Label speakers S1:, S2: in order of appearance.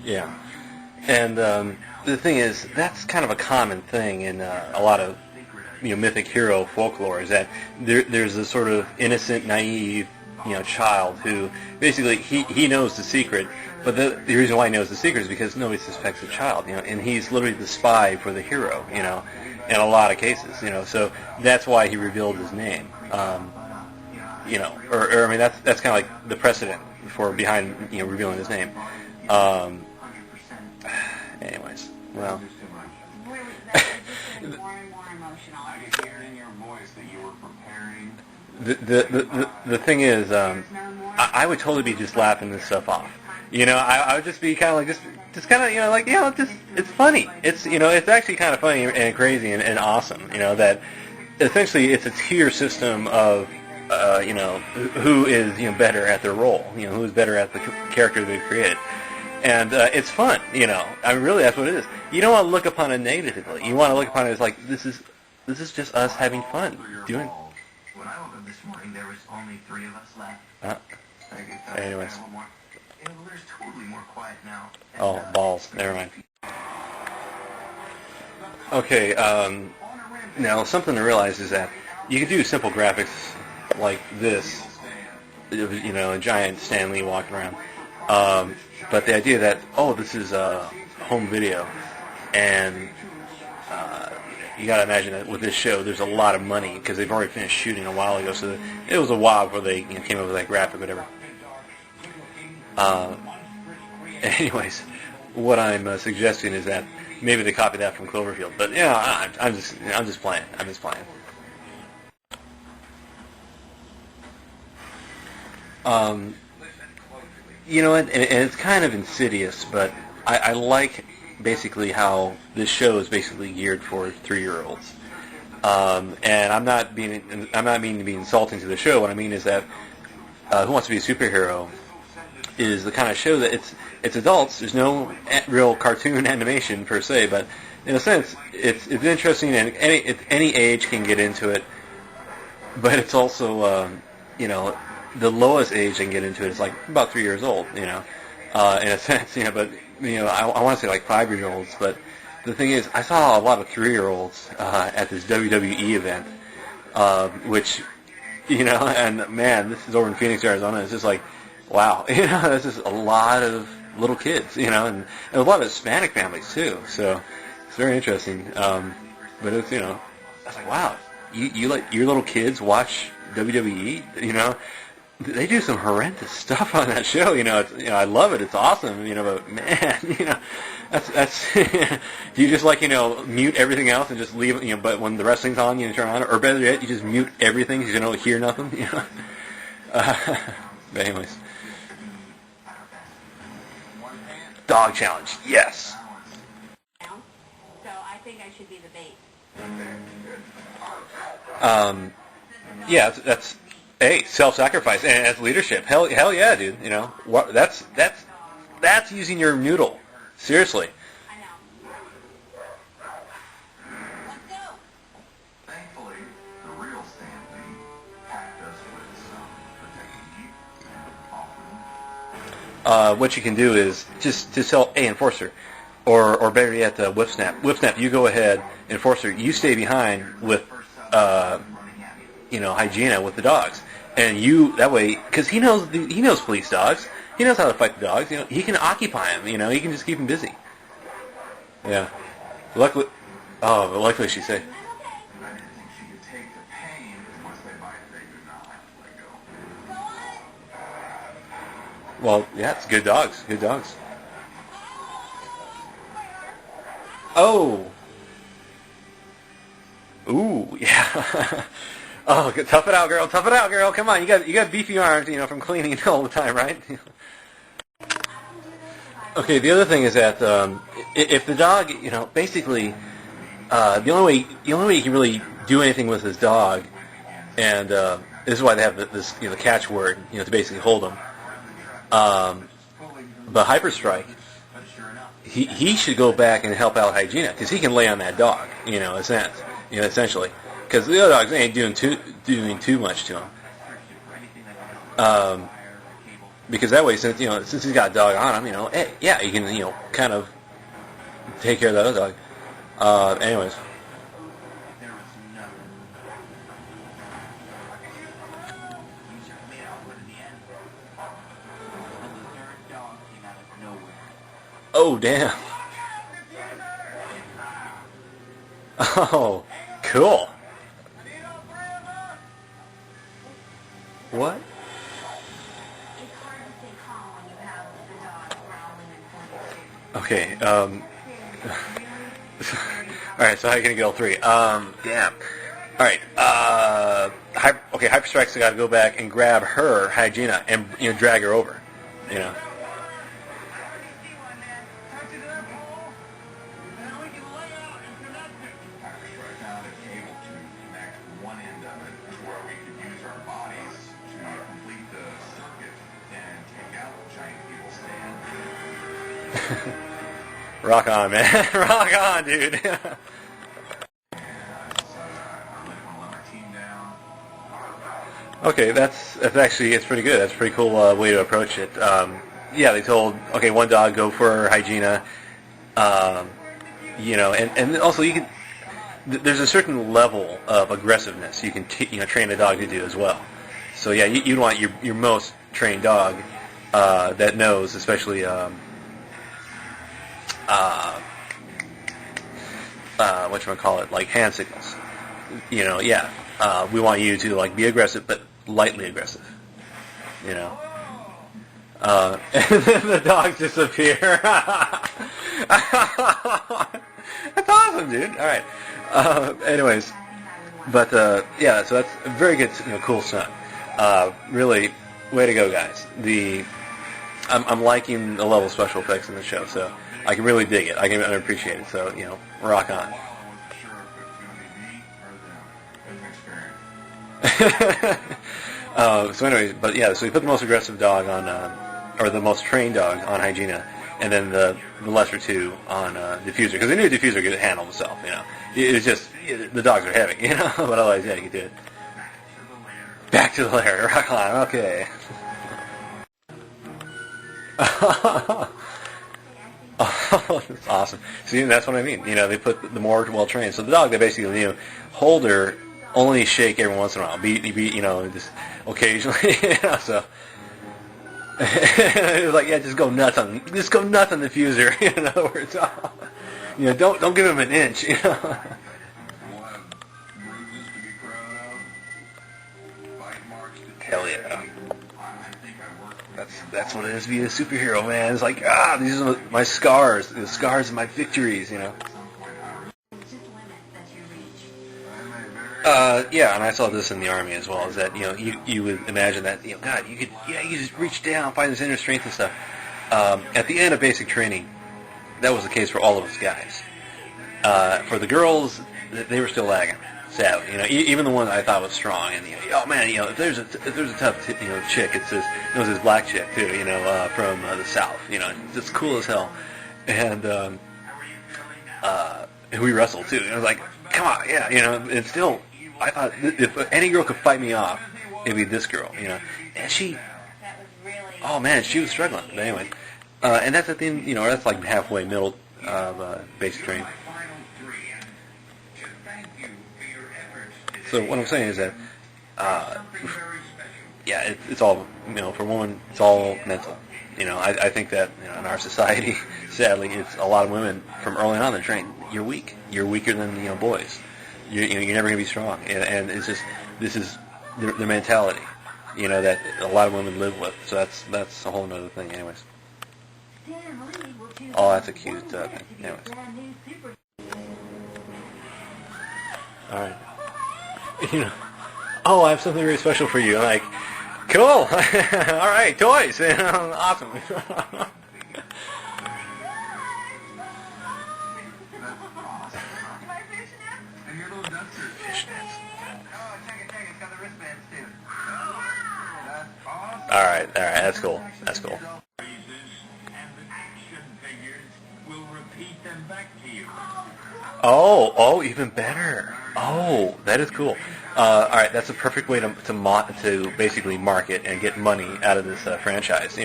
S1: Yeah. And the thing is, that's kind of a common thing in a lot of mythic hero folklore, is that there's this sort of innocent, naive child who basically he knows the secret, but the reason why he knows the secret is because nobody suspects the child, and he's literally the spy for the hero, in a lot of cases, so that's why he revealed his name, or I mean that's kind of like the precedent for behind revealing his name. Anyways, well. The thing is, I would totally be just laughing this stuff off. I would just be kind of like just kind of it's funny. It's actually kind of funny and crazy and awesome. That essentially it's a tier system of who is better at their role. Who is better at the character they've created. And it's fun, I mean, really, that's what it is. You don't want to look upon it negatively. You want to look upon it as like this is just us having fun doing.
S2: When I woke up this morning, there was only 3 of us left.
S1: Anyways.
S2: There's totally more quiet now.
S1: Oh, balls. Never mind. Okay. Now something to realize is that you can do simple graphics like this. A giant Stan Lee walking around. But the idea that, this is a home video, and you got to imagine that with this show, there's a lot of money because they've already finished shooting a while ago. So it was a while before they came up with that graphic, or whatever. Anyways, what I'm suggesting is that maybe they copied that from Cloverfield. But I'm just playing. I'm just playing. And it's kind of insidious, but I like basically how this show is basically geared for 3-year-olds. And I'm not meaning to be insulting to the show. What I mean is that Who Wants to Be a Superhero is the kind of show that it's adults. There's no real cartoon animation per se, but in a sense, it's interesting, and any age can get into it. But it's also the lowest age they can get into it is like about 3 years old, in a sense, but I want to say like 5-year-olds. But the thing is, I saw a lot of 3-year-olds at this WWE event, which, and man, this is over in Phoenix, Arizona. It's just like, wow, there's just a lot of little kids, and a lot of Hispanic families too. So it's very interesting. But it's, I was like, wow, you let your little kids watch WWE, They do some horrendous stuff on that show, I love it. It's awesome, but man, that's do you just mute everything else and just leave, but when the wrestling's on, turn on, or better yet, you just mute everything because you don't hear nothing, But anyways, dog challenge, yes.
S3: So I think I should be the bait.
S1: Yeah, that's. Hey, self-sacrifice, and that's leadership. Hell yeah, dude. That's using your noodle. Seriously.
S3: I know. Let's go.
S2: Thankfully, the real Stan Lee packed us with some protecting gear and
S1: What you can do is just tell, hey, Enforcer, or better yet, Whip Snap. Whip Snap, you go ahead. Enforcer, you stay behind with, Hygena with the dogs. And that way, because he knows police dogs. He knows how to fight the dogs. He can occupy them. He can just keep them busy. Yeah. Luckily she said.
S2: I didn't think she could take the pain, because once they bite, they do not like to let go.
S1: Well, yeah, it's good dogs. Good dogs. Oh. Ooh, yeah. Oh, tough it out, girl. Tough it out, girl. Come on, you got beefy arms, from cleaning all the time, right? Okay. The other thing is that if the dog, basically, the only way you can really do anything with this dog, and this is why they have this, the catch word, to basically hold him. The hyper strike. He should go back and help out Hygena because he can lay on that dog, essentially. Because the other dogs ain't doing too much to him. because that way, since since he's got a dog on him, yeah, you can kind of take care of that other dog. Anyways.
S2: There was nothing. These are made outward in the end. And the third dog came out of nowhere.
S1: Oh damn. Oh, cool. What?
S3: It's hard to stay calm when you have the dog growling and pointing.
S1: Okay. All right. So how are you gonna get all three? Damn. All right. Okay. Hyperstrike's got to go back and grab her Hygena and drag her over.
S2: Hyperstrike found a cable to connect one end of it where we could use our bodies to complete the circuit and take out giant people stand.
S1: Rock on, man. Rock on, dude.
S2: I decided I really want to let my team down.
S1: Okay, that's actually it's pretty good. That's a pretty cool way to approach it. Yeah, they told one dog go for Hygena, and also you can. There's a certain level of aggressiveness you can train a dog to do as well. So yeah, you'd want your most trained dog that knows, especially whatchamacallit, like hand signals. We want you to like be aggressive but lightly aggressive. And then the dogs disappear. That's awesome, dude. All right. Anyways, but yeah, so that's a very good, cool stunt. Really, way to go, guys. I'm liking the level of special effects in the show, so I can really dig it. I can appreciate it. So rock on.
S2: I wasn't sure if it's going to be me or them. It was an experience.
S1: So anyways, but yeah, so we put the most aggressive dog on, or the most trained dog on Hygena, and then the lesser two on Defuser, because they knew Defuser could handle himself. It was just the dogs are heavy, but otherwise, yeah, you could do it. Back to the lair. Rock on. Okay. Oh, that's awesome. See, that's what I mean. They put the more well trained. So the dog, they basically hold her, only shake every once in a while, be just occasionally. So it was like, yeah, just go nuts on the Defuser. In other words, don't give him an inch.
S2: We'll have bruises to be proud of. Bite marks to
S1: Hell yeah.
S2: I think I worked with
S1: That's what it is to be a superhero, man. It's like, these are my scars, the scars of my victories.
S3: It's just limits that you reach.
S1: Yeah, and I saw this in the army as well. Is that you would imagine that God, you could just reach down, find this inner strength and stuff. At the end of basic training, that was the case for all of us guys. For the girls, they were still lagging. Sadly, even the one that I thought was strong, and oh man, if there's a tough chick, it's this black chick too, from the south, it's cool as hell, and we wrestled too. And I was like, come on, yeah, and still, I thought if any girl could fight me off, it'd be this girl, and she,
S3: That was really...
S1: oh man, she was struggling. But anyway, and that's at the end, that's like halfway middle of basic training. So what I'm saying is that, yeah, it's all, for women, it's all mental. I think that in our society, sadly, it's a lot of women from early on that train. You're weak. You're weaker than boys. You're never going to be strong. And it's just this is their mentality, that a lot of women live with. So that's a whole other thing, anyways. Oh, that's a cute thing. Anyways. All right. Oh, I have something very special for you. I'm like, cool. All right, toys. Awesome.
S2: And your little nuts are
S1: Fishnets.
S2: Oh, check it. It's got the wristbands too. That's awesome.
S1: All right, that's cool. That's cool.
S2: And the action figures will repeat them back to you.
S1: Oh, even better. Oh, that is cool. All right, that's a perfect way to basically market and get money out of this franchise.